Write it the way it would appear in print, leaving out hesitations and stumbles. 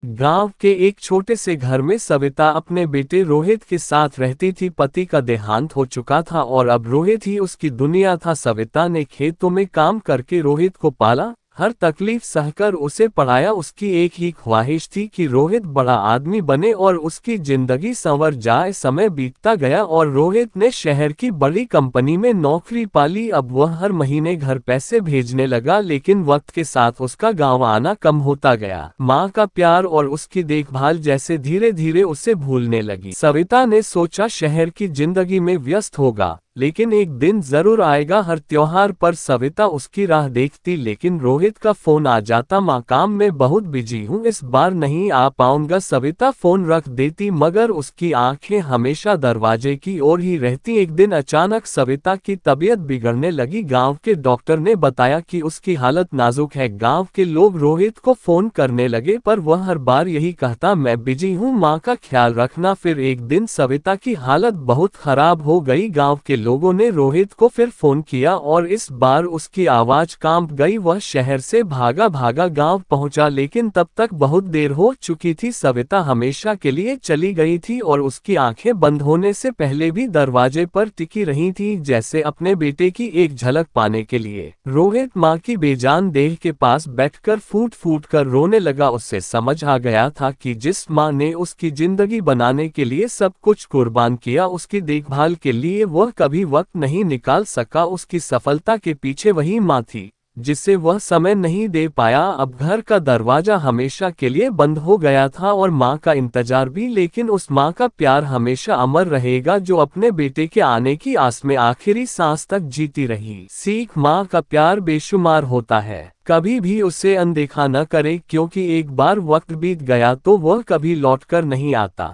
गांव के एक छोटे से घर में सविता अपने बेटे रोहित के साथ रहती थी। पति का देहांत हो चुका था और अब रोहित ही उसकी दुनिया था। सविता ने खेतों में काम करके रोहित को पाला, हर तकलीफ सहकर उसे पढ़ाया। उसकी एक ही ख्वाहिश थी कि रोहित बड़ा आदमी बने और उसकी जिंदगी संवर जाए। समय बीतता गया और रोहित ने शहर की बड़ी कंपनी में नौकरी पाली। अब वह हर महीने घर पैसे भेजने लगा, लेकिन वक्त के साथ उसका गांव आना कम होता गया। माँ का प्यार और उसकी देखभाल जैसे धीरे धीरे उसे भूलने लगी। सविता ने सोचा शहर की जिंदगी में व्यस्त होगा, लेकिन एक दिन जरूर आएगा। हर त्योहार पर सविता उसकी राह देखती, लेकिन रोहित का फोन आ जाता, माँ काम में बहुत बिजी हूँ, इस बार नहीं आ पाऊंगा। सविता फोन रख देती, मगर उसकी आंखें हमेशा दरवाजे की ओर ही रहती। एक दिन अचानक सविता की तबीयत बिगड़ने लगी। गांव के डॉक्टर ने बताया कि उसकी हालत नाजुक है। गांव के लोग रोहित को फोन करने लगे, पर वह हर बार यही कहता, मैं बिजी हूँ, माँ का ख्याल रखना। फिर एक दिन सविता की हालत बहुत खराब हो गई। गांव के लोगों ने रोहित को फिर फोन किया और इस बार उसकी आवाज कांप गई। वह शहर से भागा भागा गांव पहुंचा, लेकिन तब तक बहुत देर हो चुकी थी। सविता हमेशा के लिए चली गई थी और उसकी आंखें बंद होने से पहले भी दरवाजे पर टिकी रही थी, जैसे अपने बेटे की एक झलक पाने के लिए। रोहित माँ की बेजान देह के पास बैठकर फूट फूट कर रोने लगा। उससे समझ आ गया था कि जिस माँ ने उसकी जिंदगी बनाने के लिए सब कुछ कुर्बान किया, उसकी देखभाल के लिए वह कभी वक्त नहीं निकाल सका। उसकी सफलता के पीछे वही माँ थी जिसे वह समय नहीं दे पाया। अब घर का दरवाजा हमेशा के लिए बंद हो गया था और माँ का इंतजार भी, लेकिन उस माँ का प्यार हमेशा अमर रहेगा, जो अपने बेटे के आने की आस में आखिरी सांस तक जीती रही। सीख, माँ का प्यार बेशुमार होता है, कभी भी उसे अनदेखा न करे, क्योंकि एक बार वक्त बीत गया तो वह कभी लौटकर नहीं आता।